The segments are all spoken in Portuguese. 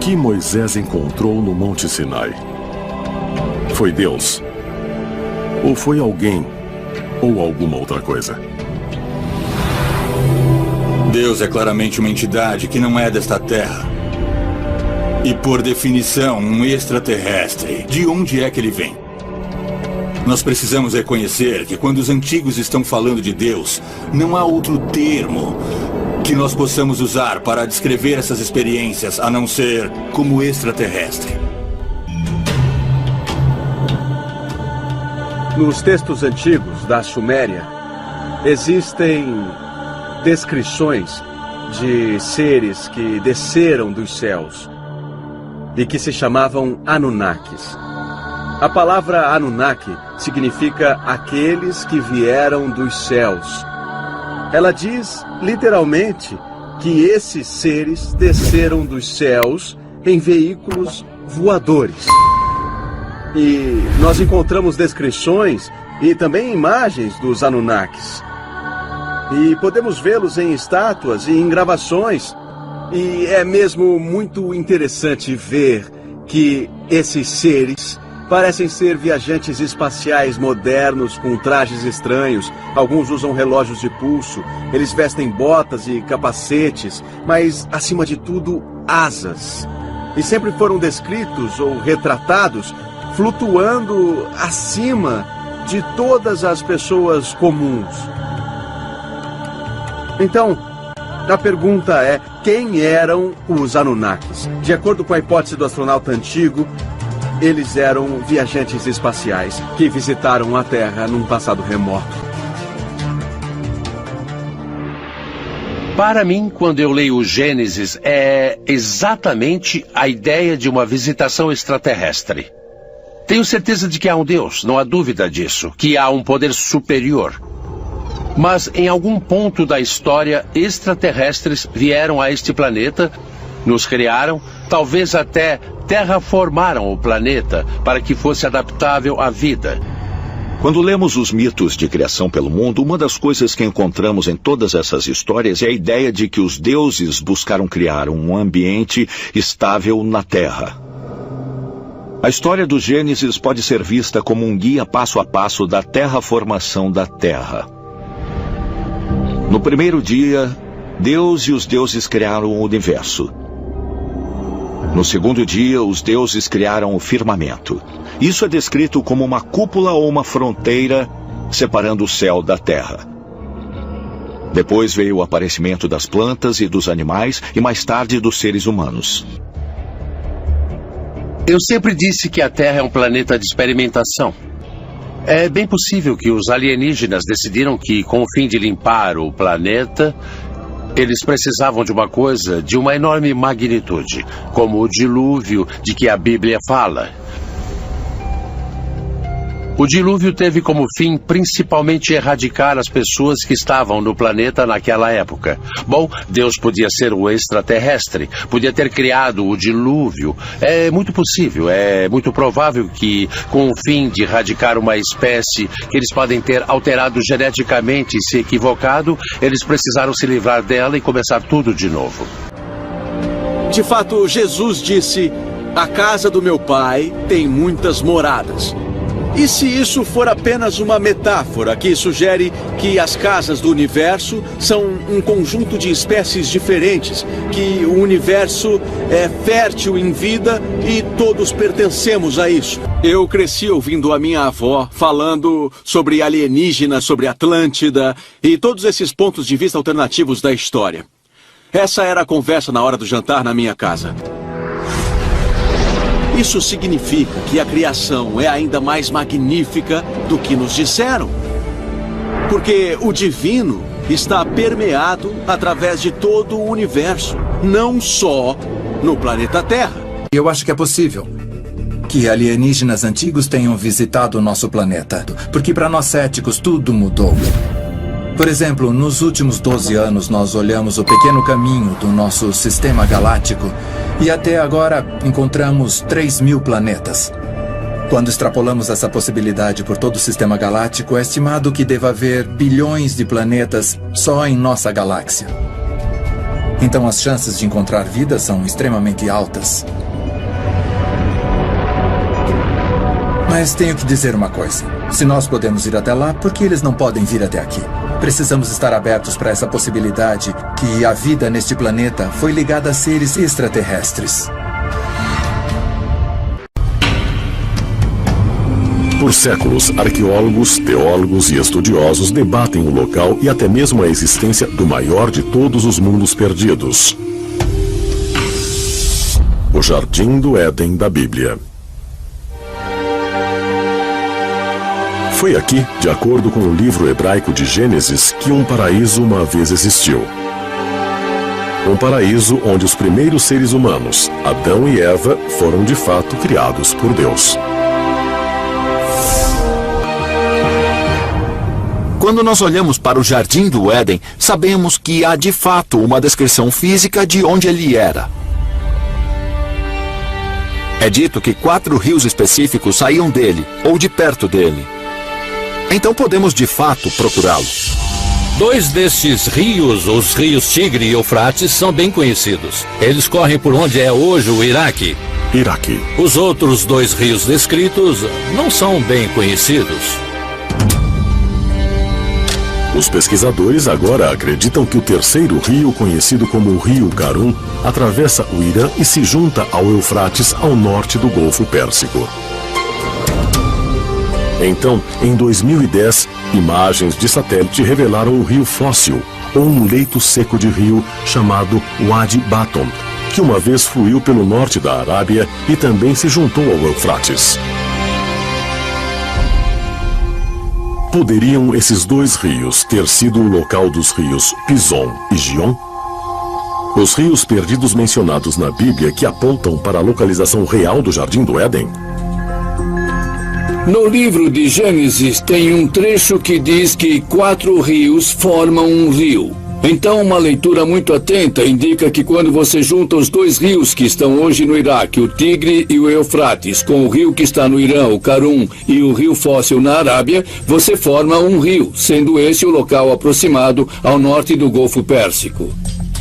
que Moisés encontrou no Monte Sinai? Foi Deus? Ou foi alguém? Ou alguma outra coisa? Deus é claramente uma entidade que não é desta terra. E, por definição, um extraterrestre. De onde é que ele vem? Nós precisamos reconhecer que quando os antigos estão falando de Deus, não há outro termo que nós possamos usar para descrever essas experiências, a não ser como extraterrestre. Nos textos antigos da Suméria, existem descrições de seres que desceram dos céus e que se chamavam Anunnakis. A palavra Anunnaki significa aqueles que vieram dos céus. Ela diz, literalmente, que esses seres desceram dos céus em veículos voadores. E nós encontramos descrições e também imagens dos Anunnakis. E podemos vê-los em estátuas e em gravações. E é mesmo muito interessante ver que esses seres parecem ser viajantes espaciais modernos com trajes estranhos. Alguns usam relógios de pulso, eles vestem botas e capacetes, mas, acima de tudo, asas. E sempre foram descritos ou retratados flutuando acima de todas as pessoas comuns. Então, a pergunta é, quem eram os Anunnakis? De acordo com a hipótese do astronauta antigo, eles eram viajantes espaciais que visitaram a Terra num passado remoto. Para mim, quando eu leio o Gênesis, é exatamente a ideia de uma visitação extraterrestre. Tenho certeza de que há um Deus, não há dúvida disso, que há um poder superior. Mas em algum ponto da história, extraterrestres vieram a este planeta, nos criaram, talvez até terraformaram o planeta para que fosse adaptável à vida. Quando lemos os mitos de criação pelo mundo, uma das coisas que encontramos em todas essas histórias é a ideia de que os deuses buscaram criar um ambiente estável na Terra. A história do Gênesis pode ser vista como um guia passo a passo da terraformação da Terra. No primeiro dia, Deus e os deuses criaram o universo. No segundo dia, os deuses criaram o firmamento. Isso é descrito como uma cúpula ou uma fronteira separando o céu da terra. Depois veio o aparecimento das plantas e dos animais e mais tarde dos seres humanos. Eu sempre disse que a Terra é um planeta de experimentação. É bem possível que os alienígenas decidiram que, com o fim de limpar o planeta, eles precisavam de uma coisa de uma enorme magnitude, como o dilúvio de que a Bíblia fala. O dilúvio teve como fim principalmente erradicar as pessoas que estavam no planeta naquela época. Bom, Deus podia ser um extraterrestre, podia ter criado o dilúvio. É muito possível, é muito provável que, com o fim de erradicar uma espécie que eles podem ter alterado geneticamente e se equivocado, eles precisaram se livrar dela e começar tudo de novo. De fato, Jesus disse, a casa do meu pai tem muitas moradas. E se isso for apenas uma metáfora que sugere que as casas do universo são um conjunto de espécies diferentes, que o universo é fértil em vida e todos pertencemos a isso? Eu cresci ouvindo a minha avó falando sobre alienígenas, sobre Atlântida e todos esses pontos de vista alternativos da história. Essa era a conversa na hora do jantar na minha casa. Isso significa que a criação é ainda mais magnífica do que nos disseram. Porque o divino está permeado através de todo o universo, não só no planeta Terra. Eu acho que é possível que alienígenas antigos tenham visitado o nosso planeta, porque para nós céticos tudo mudou. Por exemplo, nos últimos 12 anos nós olhamos o pequeno caminho do nosso sistema galáctico e até agora encontramos 3.000 planetas. Quando extrapolamos essa possibilidade por todo o sistema galáctico, é estimado que deva haver bilhões de planetas só em nossa galáxia. Então as chances de encontrar vida são extremamente altas. Mas tenho que dizer uma coisa. Se nós podemos ir até lá, por que eles não podem vir até aqui? Precisamos estar abertos para essa possibilidade que a vida neste planeta foi ligada a seres extraterrestres. Por séculos, arqueólogos, teólogos e estudiosos debatem o local e até mesmo a existência do maior de todos os mundos perdidos. O Jardim do Éden da Bíblia. Foi aqui, de acordo com o livro hebraico de Gênesis, que um paraíso uma vez existiu. Um paraíso onde os primeiros seres humanos, Adão e Eva, foram de fato criados por Deus. Quando nós olhamos para o Jardim do Éden, sabemos que há de fato uma descrição física de onde ele era. É dito que 4 rios específicos saíam dele, ou de perto dele. Então podemos de fato procurá-lo. 2 destes rios, os rios Tigre e Eufrates, são bem conhecidos. Eles correm por onde é hoje o Iraque. Os outros 2 rios descritos não são bem conhecidos. Os pesquisadores agora acreditam que o terceiro rio, conhecido como o Rio Karun, atravessa o Irã e se junta ao Eufrates ao norte do Golfo Pérsico. Então, em 2010, imagens de satélite revelaram o rio fóssil, ou um leito seco de rio chamado Wadi Baton, que uma vez fluiu pelo norte da Arábia e também se juntou ao Eufrates. Poderiam esses 2 rios ter sido o local dos rios Pison e Gion? Os rios perdidos mencionados na Bíblia que apontam para a localização real do Jardim do Éden? No livro de Gênesis tem um trecho que diz que 4 rios formam um rio. Então, uma leitura muito atenta indica que quando você junta os 2 rios que estão hoje no Iraque, o Tigre e o Eufrates, com o rio que está no Irã, o Karun, e o rio fóssil na Arábia, você forma um rio, sendo esse o local aproximado ao norte do Golfo Pérsico.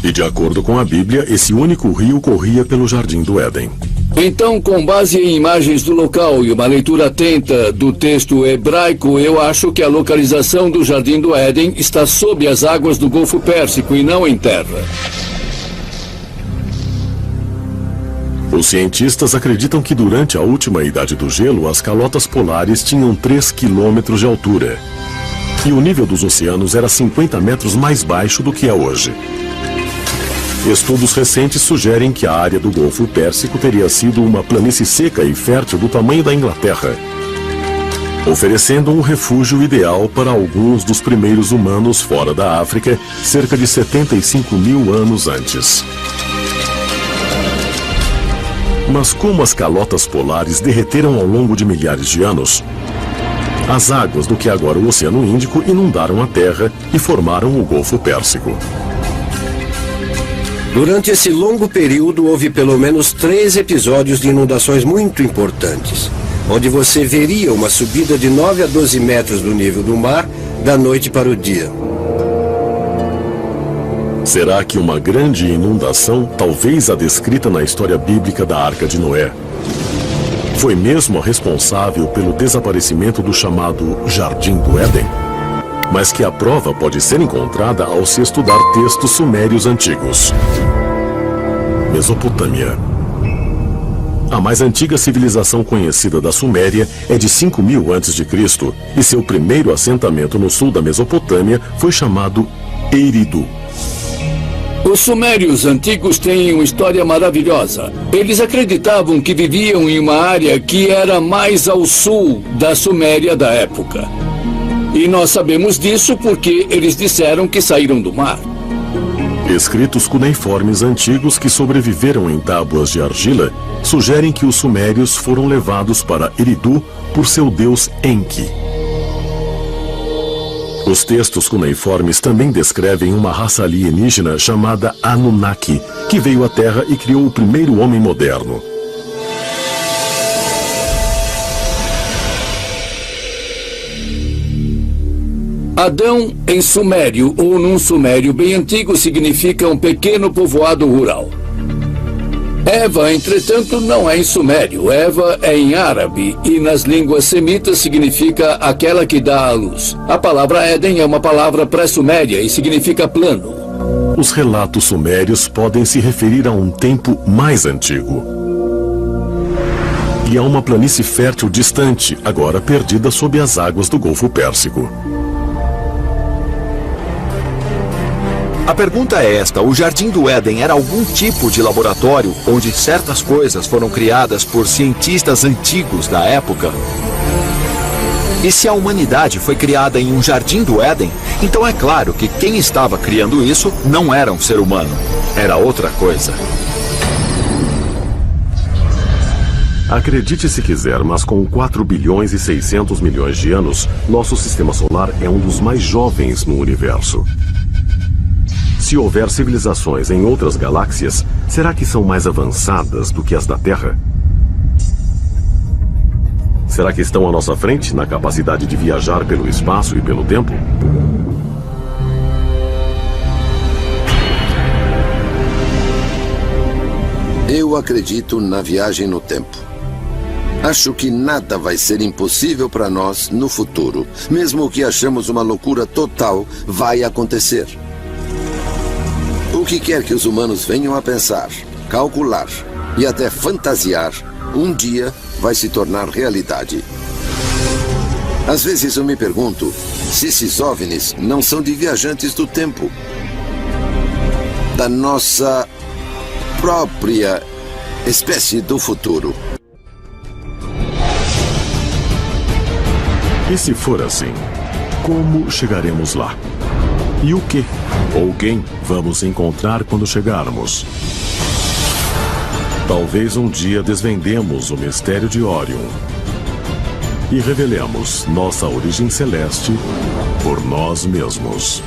E de acordo com a Bíblia, esse único rio corria pelo Jardim do Éden. Então, com base em imagens do local e uma leitura atenta do texto hebraico, eu acho que a localização do Jardim do Éden está sob as águas do Golfo Pérsico e não em terra. Os cientistas acreditam que durante a última idade do gelo, as calotas polares tinham 3 quilômetros de altura. E o nível dos oceanos era 50 metros mais baixo do que é hoje. Estudos recentes sugerem que a área do Golfo Pérsico teria sido uma planície seca e fértil do tamanho da Inglaterra, oferecendo um refúgio ideal para alguns dos primeiros humanos fora da África, cerca de 75 mil anos antes. Mas como as calotas polares derreteram ao longo de milhares de anos, as águas do que agora o Oceano Índico inundaram a Terra e formaram o Golfo Pérsico. Durante esse longo período, houve pelo menos 3 episódios de inundações muito importantes, onde você veria uma subida de 9 a 12 metros do nível do mar da noite para o dia. Será que uma grande inundação, talvez a descrita na história bíblica da Arca de Noé, foi mesmo a responsável pelo desaparecimento do chamado Jardim do Éden? Mas que a prova pode ser encontrada ao se estudar textos sumérios antigos. Mesopotâmia. A mais antiga civilização conhecida da Suméria é de 5.000 a.C. e seu primeiro assentamento no sul da Mesopotâmia foi chamado Eridu. Os sumérios antigos têm uma história maravilhosa. Eles acreditavam que viviam em uma área que era mais ao sul da Suméria da época. E nós sabemos disso porque eles disseram que saíram do mar. Escritos cuneiformes antigos que sobreviveram em tábuas de argila sugerem que os sumérios foram levados para Eridu por seu deus Enki. Os textos cuneiformes também descrevem uma raça alienígena chamada Anunnaki, que veio à Terra e criou o primeiro homem moderno. Adão, em sumério ou num sumério bem antigo, significa um pequeno povoado rural. Eva, entretanto, não é em sumério. Eva é em árabe e nas línguas semitas significa aquela que dá à luz. A palavra Éden é uma palavra pré-suméria e significa plano. Os relatos sumérios podem se referir a um tempo mais antigo. E a uma planície fértil distante, agora perdida sob as águas do Golfo Pérsico. A pergunta é esta: o Jardim do Éden era algum tipo de laboratório onde certas coisas foram criadas por cientistas antigos da época? E se a humanidade foi criada em um Jardim do Éden, então é claro que quem estava criando isso não era um ser humano, era outra coisa. Acredite se quiser, mas com 4 bilhões e 600 milhões de anos, nosso sistema solar é um dos mais jovens no universo. Se houver civilizações em outras galáxias, será que são mais avançadas do que as da Terra? Será que estão à nossa frente na capacidade de viajar pelo espaço e pelo tempo? Eu acredito na viagem no tempo. Acho que nada vai ser impossível para nós no futuro. Mesmo o que achamos uma loucura total vai acontecer. O que quer que os humanos venham a pensar, calcular e até fantasiar, um dia vai se tornar realidade. Às vezes eu me pergunto se esses OVNIs não são de viajantes do tempo, da nossa própria espécie do futuro. E se for assim, como chegaremos lá? E o que ou quem vamos encontrar quando chegarmos? Talvez um dia desvendemos o mistério de Órion e revelemos nossa origem celeste por nós mesmos.